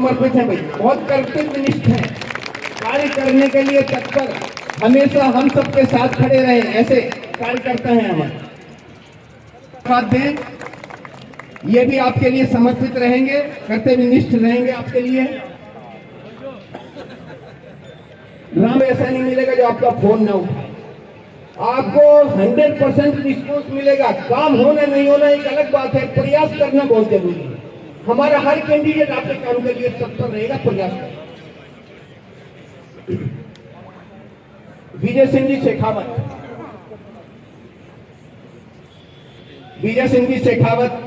समर्पित हैं भाई, बहुत कर्तव्यनिष्ठ हैं, कार्य करने के लिए तत्पर, हमेशा हम सबके साथ खड़े रहे, ऐसे कार्यकर्ता हैं हमारे। बात दें, ये भी आपके लिए समर्पित रहेंगे, कर्तव्यनिष्ठ रहेंगे आपके लिए। राम ऐसा नहीं मिलेगा जो आपका फोन ना उठाए, आपको 100% रिस्पॉन्स मिलेगा। काम होना नहीं होना एक अलग बात है, प्रयास करना बहुत जरूरी है। हमारा हर कैंडिडेट आपके काम के लिए तत्पर रहेगा, प्रयास करेगा। विजय सिंह जी शेखावत, विजय सिंह जी शेखावत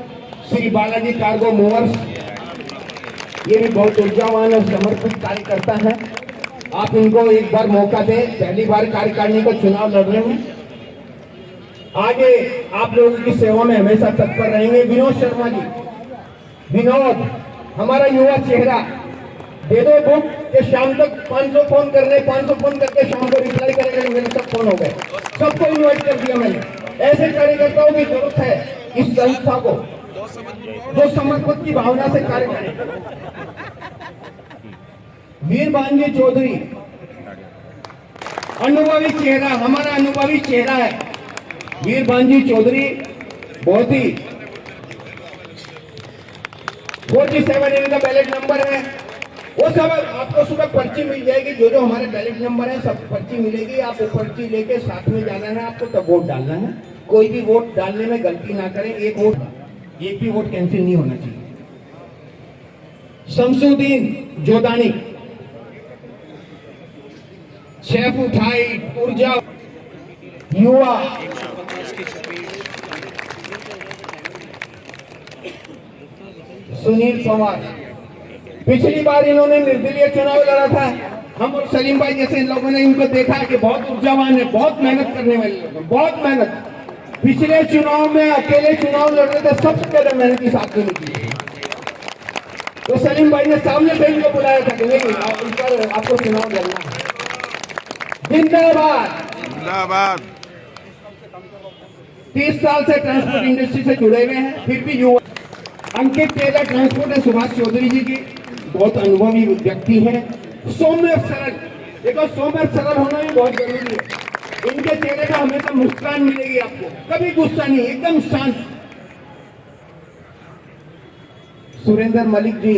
श्री बालाजी कार्गो मूवर्स, ये भी बहुत ऊर्जावान और समर्पित कार्यकर्ता है। आप इनको एक बार मौका दें, पहली बार कार्यकारिणी का चुनाव लड़ रहे हैं, आगे आप लोगों की सेवा में हमेशा तत्पर रहेंगे। विनोद शर्मा जी, विनोद हमारा युवा चेहरा, दे दो बुक कि शाम तक 500 फोन करने, 500 फोन करके शाम को रिप्लाई करेंगे, मेरे सब फोन हो गए, सबको इन्वाइट कर दिया मैंने। ऐसे कार्यकर्ताओं की जरूरत है इस संस्था को, जो समर्पित की भावना से कार्य करें। वीरबांजी चौधरी, अनुभवी चेहरा, हमारा अनुभवी चेहरा है वीरबांजी चौधरी, बहुत ही 47 इनका बैलेट नंबर है। वो सब आपको सुबह पर्ची मिल जाएगी, जो जो हमारे बैलेट नंबर है सब पर्ची मिलेगी, आप वो पर्ची लेके साथ में जाना है, आपको तब वोट डालना है। कोई भी वोट डालने में गलती ना करें, एक भी वोट कैंसिल नहीं होना चाहिए। शमसुद्दीन जोदानी, शेफ उठाई, ऊर्जा, युवा, सुनील पवार, पिछली बार इन्होंने निर्दलीय चुनाव लड़ा था। हम और सलीम भाई जैसे लोगों ने इनको देखा कि बहुत ऊर्जावान है, बहुत मेहनत करने वाले लोग हैं, बहुत मेहनत। पिछले चुनाव में अकेले चुनाव लड़ रहे थे, सबसे ज्यादा मेहनत इस आदमी ने की। तो सलीम भाई ने सामने से इनको बुलाया था कि नहीं आपको चुनाव लड़ना है। जिंदाबाद जिंदाबाद। 30 साल से ट्रांसपोर्ट इंडस्ट्री से जुड़े हुए हैं, फिर भी युवा। अंकित टेलर ट्रांसपोर्ट है सुभाष चौधरी जी की, बहुत अनुभवी व्यक्ति है, सौम्य सरल। देखो सौम्य सरल होना भी बहुत जरूरी है। इनके चेहरे पर हमेशा मुस्कान मिलेगी आपको, कभी गुस्सा नहीं, एकदम शांत। सुरेंद्र मलिक जी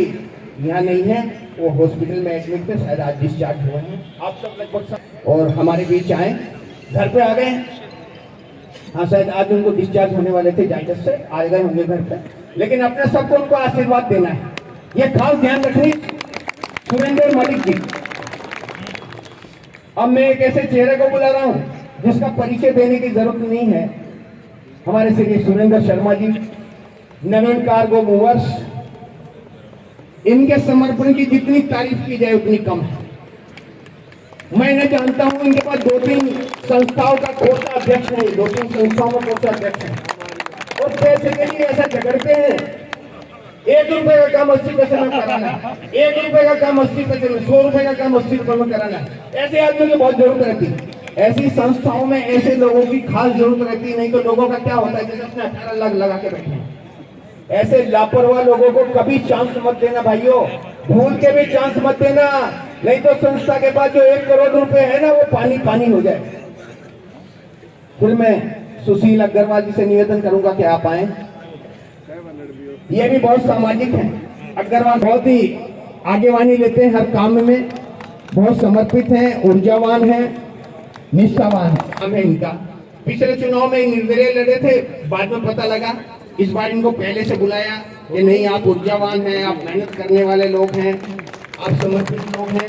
यहाँ नहीं है, वो हॉस्पिटल में एडमिट थे, शायद आज डिस्चार्ज हुए हैं। आप सब लगभग और हमारे बीच आए, घर पे आ गए। हाँ शायद आज उनको डिस्चार्ज होने वाले थे जायडस से, आ गए होंगे घर पे, लेकिन अपने सबको उनको आशीर्वाद देना है, ये खास ध्यान रखें। सुरेंद्र मलिक जी, अब मैं एक ऐसे चेहरे को बुला रहा हूं जिसका परिचय देने की जरूरत नहीं है। हमारे श्री सुरेंद्र शर्मा जी, नवीन कार्गो मूवर्स, इनके समर्पण की जितनी तारीफ की जाए उतनी कम है। मैं जानता हूं इनके पास 2-3 संस्थाओं का कोषाध्यक्ष है, 2-3 संस्थाओं का कोषाध्यक्ष है, और पैसे के लिए ऐसा झगड़ते हैं। 1 रुपए का काम 80 पैसे में कराना, 1 रुपए का काम 80 पैसे में, 100 रुपए का काम 80 रुपए में कराना, ऐसे आदमियों की बहुत जरूरत रहती है। ऐसी संस्थाओं में ऐसे लोगों की खास जरूरत रहती है, नहीं तो लोगों का क्या होता है जैसे अपने 18 लाख लगा के बैठे हैं। ऐसे लापरवाह लोगों को कभी चांस मत देना भाइयों, भूल के भी चांस मत देना, नहीं तो संस्था के पास जो 1 करोड़ रुपए है ना, वो पानी पानी हो जाए। फिर मैं सुशील अग्रवाल जी से निवेदन करूंगा कि आप आए, ये भी बहुत सामाजिक हैं। अग्रवाल बहुत ही आगेवानी लेते हैं हर काम में, बहुत समर्पित हैं, ऊर्जावान हैं, निष्ठावान है इनका। पिछले चुनाव में निर्दलीय लड़े थे, बाद में पता लगा, इस बार इनको पहले से बुलाया कि नहीं आप ऊर्जावान हैं, आप मेहनत करने वाले लोग हैं, आप समर्पित लोग हैं।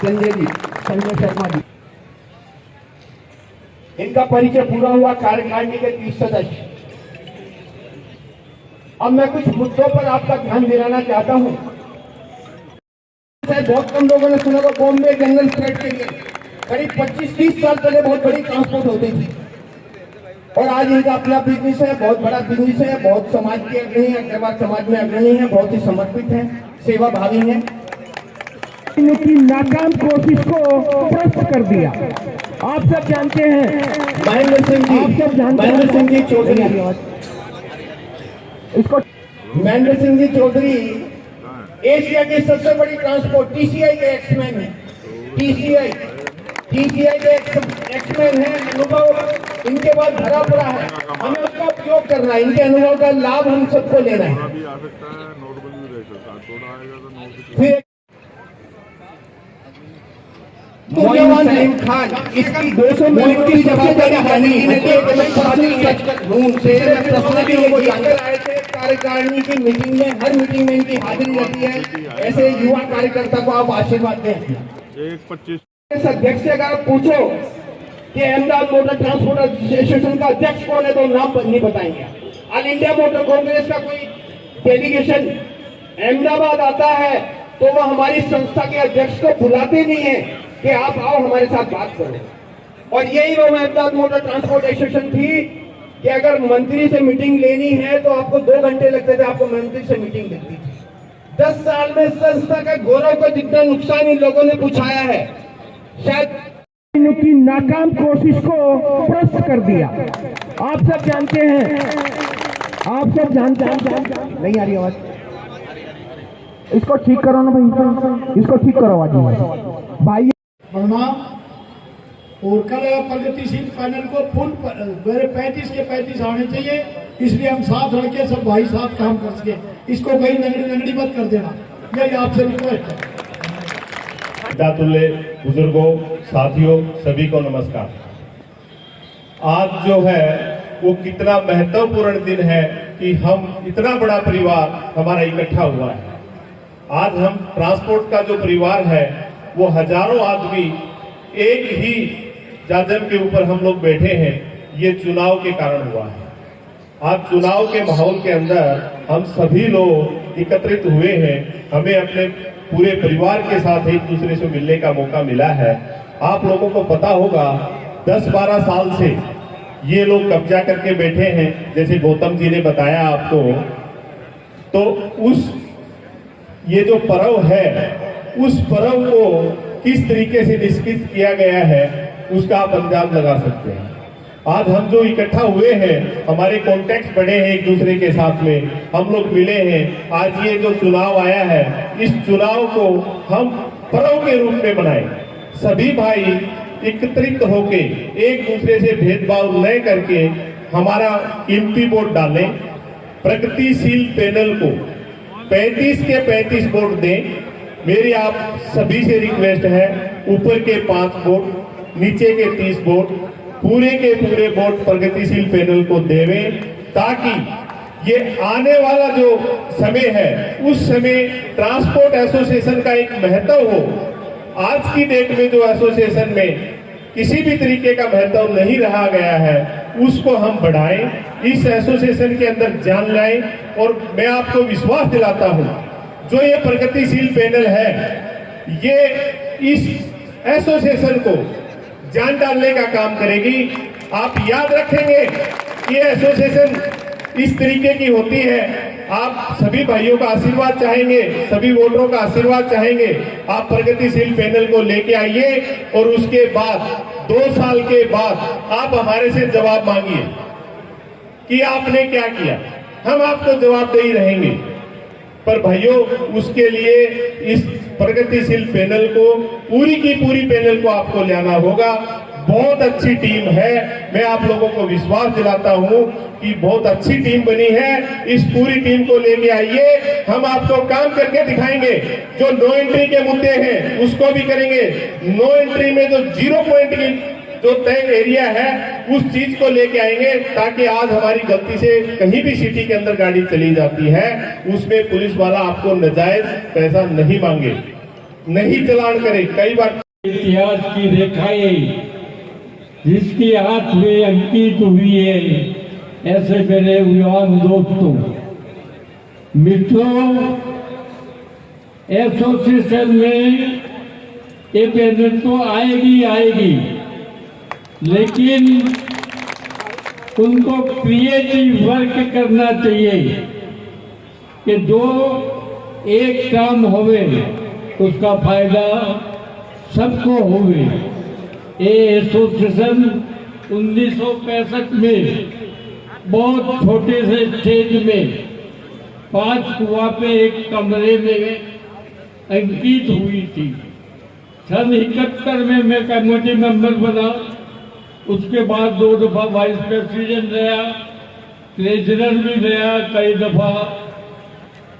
संजय जी, संजय शर्मा जी, इनका परिचय पूरा हुआ, कार्यकारिणी के 30 सदस्य। अब मैं कुछ मुद्दों पर आपका ध्यान दिलाना चाहता हूं। बहुत कम लोगों ने सुना, बॉम्बे जनरल फ्लाइट के लिए करीब 25-30 साल पहले बहुत बड़ी ट्रांसपोर्ट होती थी, और आज इनका अपना बिजनेस है, बहुत बड़ा बिजनेस है, बहुत समाज के अग्रणी है, अग्रवाल समाज में अग्रणी है, बहुत ही समर्पित है, सेवा भावी है। की नाकाम कोशिश को ध्वस्त कर दिया। आप सब जानते हैं महेंद्र सिंह जी, महेंद्र सिंह जी चौधरी, इसको महेंद्र सिंह जी चौधरी एशिया की सबसे बड़ी ट्रांसपोर्ट टीसीआई के एक्समैन है। टीसीआई के एक्समैन है, अनुभव इनके पास भरा पड़ा है, हमें उसका उपयोग करना है, इनके अनुभव का लाभ हम सबको लेना है। फिर सलीम खान इसकी 200 मिनट की जवाबदारी कार्यकारिणी की मीटिंग में, हर मीटिंग में इनकी हाजिरी रहती है। ऐसे युवा कार्यकर्ता को आप आशीर्वाद दें। 125 अध्यक्ष से अगर आप पूछो कि अहमदाबाद मोटर ट्रांसपोर्ट एसोसिएशन का अध्यक्ष कौन है तो नाम नहीं बताएंगे। ऑल इंडिया मोटर कांग्रेस का कोई डेलीगेशन अहमदाबाद आता है तो वह हमारी संस्था के अध्यक्ष को बुलाते नहीं है कि आप आओ हमारे साथ बात करो। और यही वो अहमदाबाद मोटर ट्रांसपोर्ट एसोसिएशन थी कि अगर मंत्री से मीटिंग लेनी है तो आपको 2 घंटे लगते थे, आपको मंत्री से मीटिंग लगती थी। 10 साल में संस्था का गौरव को जितना नुकसान इन लोगों ने पहुंचाया है, शायद की नाकाम कोशिश को ध्वस्त कर दिया। आप सब जानते हैं, आप सब जानते हैं। नहीं आ रही आवाज, इसको ठीक करो ना भाई, इसको ठीक करो आवाज भाई। और कल प्रगतिशील पैनल को फुल 35 के 35 आने चाहिए, इसलिए हम साथ लड़के सब भाई साथ काम कर सके। इसको कहीं लंगड़ी मत कर देना, यही आपसे रिक्वेस्ट है। दातुल्ले बुजुर्गों, साथियों, सभी को नमस्कार। आज जो है वो कितना महत्वपूर्ण दिन है कि हम इतना बड़ा परिवार हमारा इकट्ठा हुआ है। आज हम ट्रांसपोर्ट का जो परिवार है वो हजारों आदमी एक ही जाजम के ऊपर हम लोग बैठे हैं, ये चुनाव के कारण हुआ है। आज चुनाव के माहौल के अंदर हम सभी लोग एकत्रित हुए हैं, हमें अपने पूरे परिवार के साथ एक दूसरे से मिलने का मौका मिला है। आप लोगों को पता होगा 10-12 साल से ये लोग कब्जा करके बैठे हैं, जैसे गौतम जी ने बताया आपको। तो उस ये जो पर्व है, उस पर्व को किस तरीके से निष्कृत किया गया है उसका आप अंदाज लगा सकते हैं। आज हम जो इकट्ठा हुए हैं, हमारे कॉन्टेक्ट बने हैं एक दूसरे के साथ में, हम लोग मिले हैं। आज ये जो चुनाव आया है, इस चुनाव को हम पर्व के रूप में मनाएं। सभी भाई एकत्रित होके एक दूसरे से भेदभाव न करके हमारा कीमती वोट डालें। प्रगतिशील पैनल को 35 के 35 वोट दें। मेरी आप सभी से रिक्वेस्ट है, ऊपर के 5 वोट, नीचे के 30 वोट, पूरे के पूरे वोट प्रगतिशील पैनल को देवें, ताकि ये आने वाला जो समय है उस समय ट्रांसपोर्ट एसोसिएशन का एक महत्व हो। आज की डेट में जो एसोसिएशन में किसी भी तरीके का महत्व नहीं रहा गया है, उसको हम बढ़ाएं, इस एसोसिएशन के अंदर जान लाएं। और मैं आपको विश्वास दिलाता हूं, जो ये प्रगतिशील पैनल है, ये इस एसोसिएशन को जान डालने का काम करेगी। आप याद रखेंगे कि ये एसोसिएशन इस तरीके की होती है। आप सभी भाइयों का आशीर्वाद चाहेंगे, सभी वोटरों का आशीर्वाद चाहेंगे। आप प्रगतिशील पैनल को लेके आइए और उसके बाद 2 साल के बाद आप हमारे से जवाब मांगिए कि आपने क्या किया। हम आपको जवाब दे ही रहेंगे। पर भाइयों, उसके लिए इस प्रगतिशील पैनल को, पूरी की पूरी पैनल को आपको लाना होगा। बहुत अच्छी टीम है, मैं आप लोगों को विश्वास दिलाता हूं कि बहुत अच्छी टीम बनी है। इस पूरी टीम को लेके आइए, हम आपको काम करके दिखाएंगे। जो नो एंट्री के मुद्दे हैं उसको भी करेंगे। नो एंट्री में जो 0 पॉइंट की जो तय एरिया है उस चीज को लेके आएंगे, ताकि आज हमारी गलती से कहीं भी सिटी के अंदर गाड़ी चली जाती है, उसमें पुलिस वाला आपको नाजायज पैसा नहीं मांगे, नहीं चालान करे। कई बार इतिहास की रेखाएं जिसके हाथ में अंकित हुई है, ऐसे मेरे युवान दोस्तों, मित्रों, एसोसिएशन में ये पैनल तो आएगी, लेकिन उनको क्रिएटिव वर्क करना चाहिए कि जो एक काम होवे उसका फायदा सबको होवे। ये एसोसिएशन 1965 में बहुत छोटे से स्टेज में 5 कुआं पे एक कमरे में अंकित हुई थी। सन 71 में मैं कमेटी मेंबर बना, उसके बाद 2 दफा वाइस प्रेसिडेंट रहा, ट्रेजरर भी रहा, कई दफा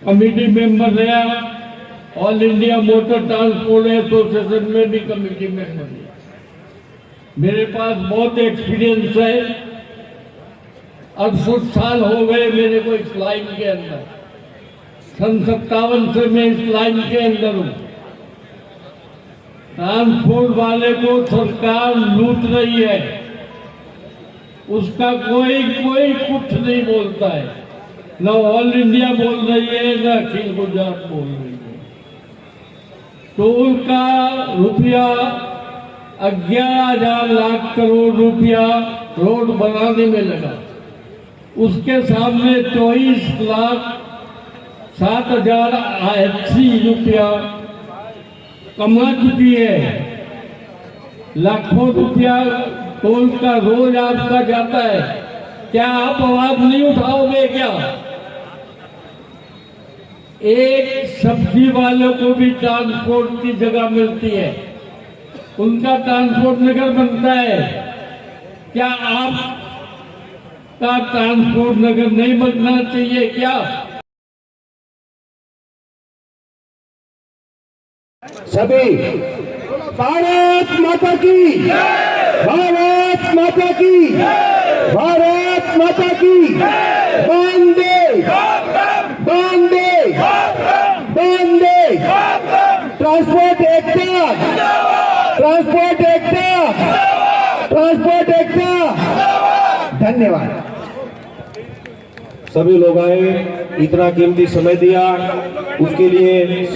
कमेटी मेंबर रहा, all India motor transport association में भी कमेटी मेंबर रहा। मेरे पास बहुत एक्सपीरियंस है। 68 साल हो गए मेरे को इस लाइन के अंदर। सन 57 से मैं इस लाइन के अंदर हूँ। ट्रांसपोर्ट वाले को सरकार लूट रही है, उसका कोई कुछ नहीं बोलता है। न ऑल इंडिया बोल रही है, न अखिल गुजरात बोल रही है। टोल का रुपया 11,000 लाख करोड़ रुपया रोड बनाने में लगा, उसके सामने 24,07,080 रुपया कमा चुकी है। लाखों रुपया टोल का रोज आपका जाता है। क्या आप आवाज नहीं उठाओगे क्या? एक सब्जी वालों को भी ट्रांसपोर्ट की जगह मिलती है, उनका ट्रांसपोर्ट नगर बनता है। क्या आपका ट्रांसपोर्ट नगर नहीं बनना चाहिए क्या? सभी भारत माता की, भारत माता की, भारत माता की, वंदे वंदे वंदे। ट्रांसपोर्ट एकता, ट्रांसपोर्ट एकता, ट्रांसपोर्ट एकता। धन्यवाद। सभी लोग आए, इतना कीमती समय दिया, उसके लिए